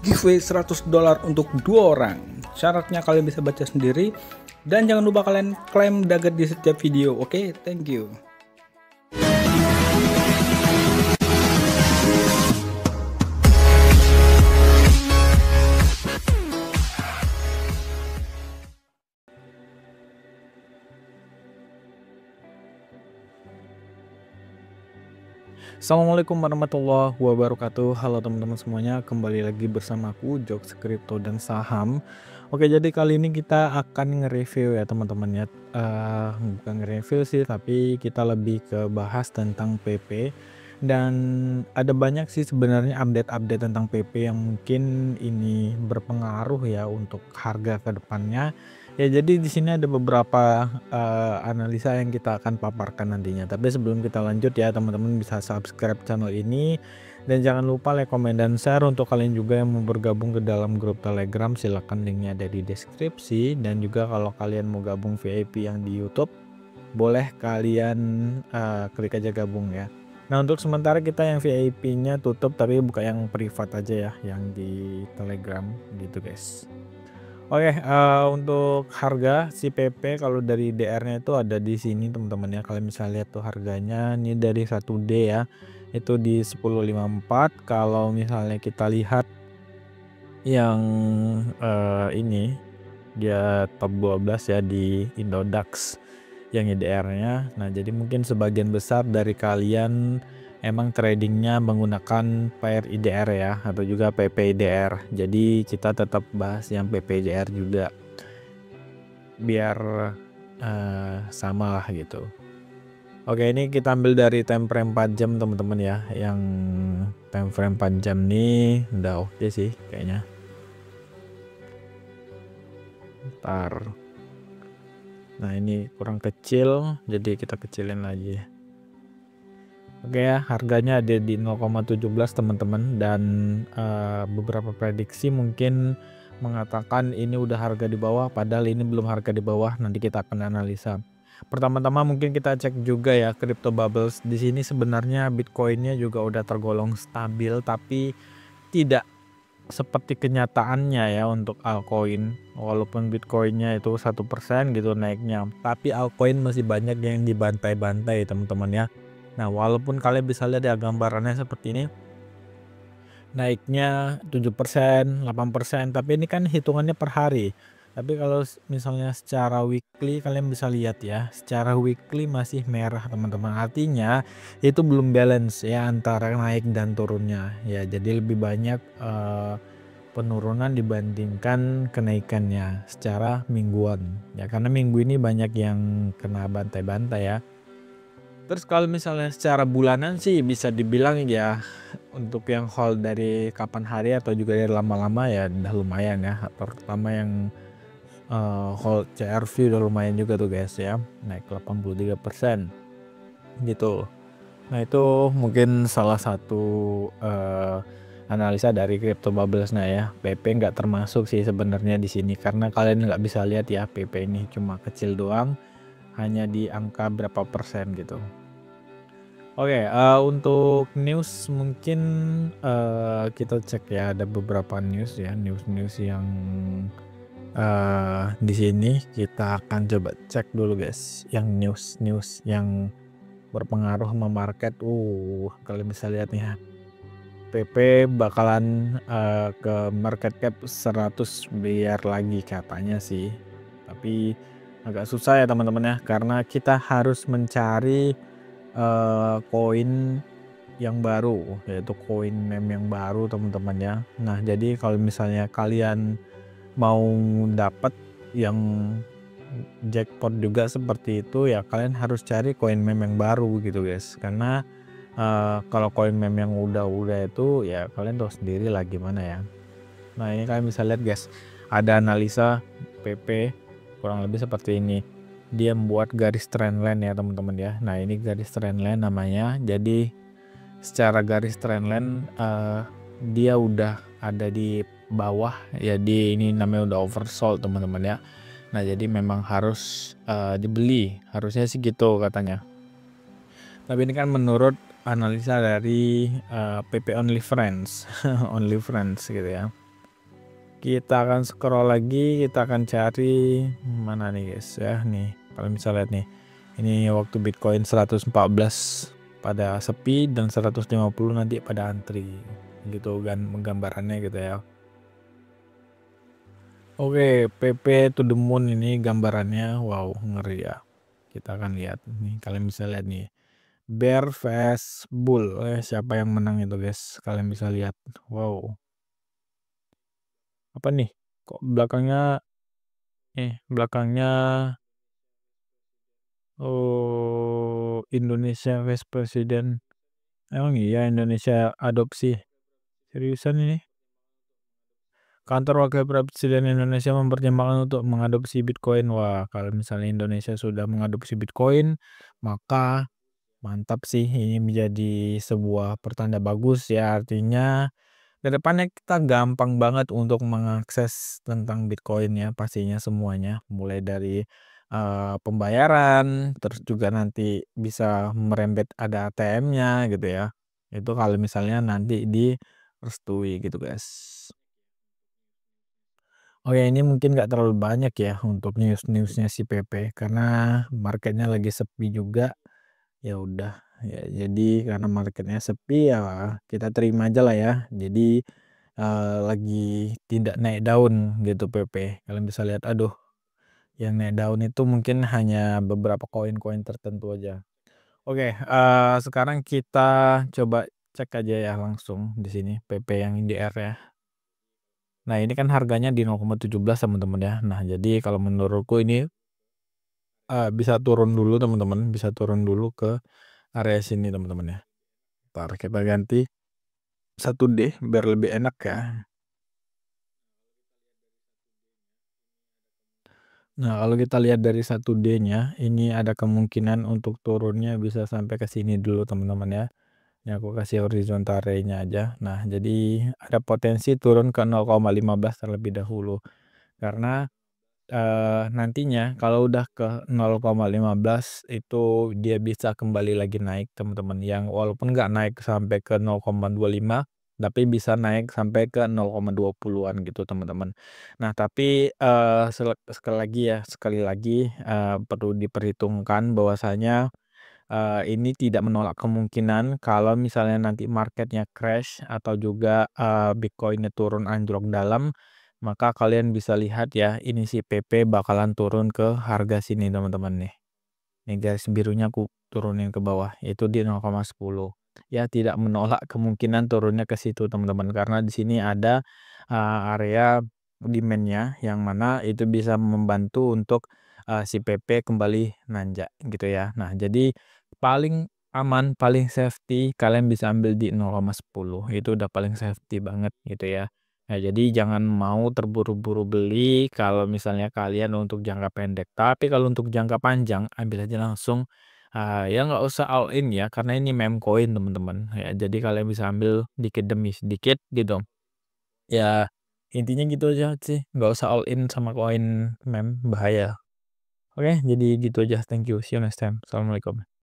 giveaway $100 untuk 2 orang. Syaratnya kalian bisa baca sendiri dan jangan lupa kalian klaim dagger di setiap video. Oke, thank you. Assalamualaikum warahmatullahi wabarakatuh. Halo teman-teman semuanya, kembali lagi bersama aku Jokes Kripto dan Saham. Oke, jadi kali ini kita akan nge-review ya teman-teman ya. Bukan nge-review sih, tapi kita lebih ke bahas tentang PP. Dan ada banyak sih sebenarnya update-update tentang PP yang mungkin ini berpengaruh ya untuk harga ke depannya. Ya, jadi di sini ada beberapa analisa yang kita akan paparkan nantinya. Tapi sebelum kita lanjut ya, teman-teman bisa subscribe channel ini dan jangan lupa like, komen, dan share. Untuk kalian juga yang mau bergabung ke dalam grup Telegram, silahkan linknya ada di deskripsi. Dan juga kalau kalian mau gabung VIP yang di YouTube, boleh kalian klik aja gabung ya. Nah, untuk sementara kita yang VIP-nya tutup, tapi buka yang privat aja ya, yang di Telegram gitu guys. Oke, untuk harga si PP kalau dari DR-nya itu ada di sini teman-teman ya. Kalian bisa lihat tuh harganya ini dari 1D ya. Itu di 1054. Kalau misalnya kita lihat yang ini dia top 12 ya di Indodax yang IDR-nya. Nah, jadi mungkin sebagian besar dari kalian emang tradingnya menggunakan pair IDR ya, atau juga PP IDR. Jadi kita tetap bahas yang PP IDR juga biar sama lah gitu. Oke, ini kita ambil dari time frame 4 jam teman-teman ya. Yang time frame 4 jam nih udah oke sih kayaknya. Ntar. Nah, ini kurang kecil, jadi kita kecilin lagi. Oke ya, harganya ada di 0,17 teman-teman, dan beberapa prediksi mungkin mengatakan ini udah harga di bawah, padahal ini belum harga di bawah. Nanti kita akan analisa. Pertama-tama mungkin kita cek juga ya crypto bubbles. Di sini sebenarnya Bitcoinnya juga udah tergolong stabil, tapi tidak seperti kenyataannya ya untuk altcoin. Walaupun Bitcoinnya itu 1% gitu naiknya, tapi altcoin masih banyak yang dibantai-bantai teman-teman ya. Nah, walaupun kalian bisa lihat ya gambarannya seperti ini, naiknya 7%, 8%, tapi ini kan hitungannya per hari. Tapi kalau misalnya secara weekly kalian bisa lihat ya, secara weekly masih merah teman-teman. Artinya itu belum balance ya antara naik dan turunnya ya. Jadi lebih banyak penurunan dibandingkan kenaikannya secara mingguan ya, karena minggu ini banyak yang kena bantai-bantai ya. Terus kalau misalnya secara bulanan sih bisa dibilang ya, untuk yang hold dari kapan hari atau juga dari lama-lama ya udah lumayan ya. Terutama yang hold CRV udah lumayan juga tuh guys ya, naik 83% gitu. Nah, itu mungkin salah satu analisa dari crypto bubbles. Nah ya, PP nggak termasuk sih sebenarnya di sini, karena kalian nggak bisa lihat ya PP ini cuma kecil doang, hanya di angka berapa persen gitu. Oke, untuk news mungkin kita cek ya, ada beberapa news ya, news yang di sini kita akan coba cek dulu guys, yang news yang berpengaruh sama market. Kalian bisa lihat nih ya, PP bakalan ke market cap 100 miliar lagi katanya sih, tapi agak susah ya teman-teman ya, karena kita harus mencari koin yang baru, yaitu koin meme yang baru teman-teman ya. Nah, jadi kalau misalnya kalian mau dapat yang jackpot juga seperti itu ya, kalian harus cari koin meme yang baru gitu guys, karena kalau koin meme yang udah itu ya kalian tahu sendiri lah gimana ya. Nah, ini kalian bisa lihat guys, ada analisa PP kurang lebih seperti ini. Dia membuat garis trendline ya teman-teman ya. Nah, ini garis trendline namanya. Jadi secara garis trendline dia udah ada di bawah ya, di ini namanya udah oversold teman-teman ya. Nah, jadi memang harus dibeli, harusnya sih gitu katanya. Tapi ini kan menurut analisa dari PP Only Friends, Only Friends gitu ya. Kita akan scroll lagi, kita akan cari mana nih guys ya nih. Kalian bisa lihat nih. Ini waktu Bitcoin 114 pada sepi dan 150 nanti pada antri. Gitu kan gambarannya gitu ya. Oke, PP to the moon ini gambarannya wow ngeri ya. Kita akan lihat nih, kalian bisa lihat nih. Bear vs Bull, siapa yang menang itu guys? Kalian bisa lihat. Wow, apa nih? Kok belakangnya oh Indonesia Vice President. Emang iya Indonesia adopsi? Seriusan ini? Kantor Wakil Presiden Indonesia mempertimbangkan untuk mengadopsi Bitcoin. Wah, kalau misalnya Indonesia sudah mengadopsi Bitcoin, maka mantap sih. Ini menjadi sebuah pertanda bagus ya. Artinya kedepannya kita gampang banget untuk mengakses tentang Bitcoin ya pastinya semuanya. Mulai dari pembayaran, terus juga nanti bisa merembet ada ATM-nya gitu ya. Itu kalau misalnya nanti direstui gitu guys. Oh ya ini mungkin nggak terlalu banyak ya untuk news-newsnya si PP karena marketnya lagi sepi juga. Ya udah ya jadi karena marketnya sepi ya kita terima aja lah ya. Jadi lagi tidak naik daun gitu PP. Kalian bisa lihat aduh yang naik daun itu mungkin hanya beberapa koin-koin tertentu aja. Oke, sekarang kita coba cek aja ya langsung di sini PP yang IDR ya. Nah, ini kan harganya di 0,17 teman-teman ya. Nah, jadi kalau menurutku ini bisa turun dulu teman-teman, bisa turun dulu ke area sini teman-teman ya. Ntar kita ganti 1D biar lebih enak ya. Nah, kalau kita lihat dari 1D-nya, ini ada kemungkinan untuk turunnya bisa sampai ke sini dulu teman-teman ya. Ini aku kasih horizontal ray-nya aja. Nah, jadi ada potensi turun ke 0,15 terlebih dahulu. Karena nantinya kalau udah ke 0,15 itu dia bisa kembali lagi naik teman-teman, yang walaupun nggak naik sampai ke 0,25 tapi bisa naik sampai ke 0,20-an gitu teman-teman. Nah tapi, sekali lagi, perlu diperhitungkan bahwasanya, ini tidak menolak kemungkinan kalau misalnya nanti marketnya crash atau juga, Bitcoin-nya turun anjlok dalam, maka kalian bisa lihat ya, ini si PP bakalan turun ke harga sini teman-teman nih. Ini garis birunya aku turunin ke bawah, itu di 0,10. Ya tidak menolak kemungkinan turunnya ke situ teman-teman, karena di sini ada, area demand-nya yang mana itu bisa membantu untuk, si PP kembali nanjak gitu ya. Nah jadi paling aman, paling safety kalian bisa ambil di 0,10, itu udah paling safety banget gitu ya. Nah, jadi jangan mau terburu-buru beli kalau misalnya kalian untuk jangka pendek. Tapi kalau untuk jangka panjang, ambil aja langsung. Ya nggak usah all in ya, karena ini meme coin teman-teman. Ya, jadi kalian bisa ambil dikit demi sedikit gitu. Ya intinya gitu aja sih. Nggak usah all in sama koin meme bahaya. Oke, jadi gitu aja. Thank you. See you next time. Assalamualaikum.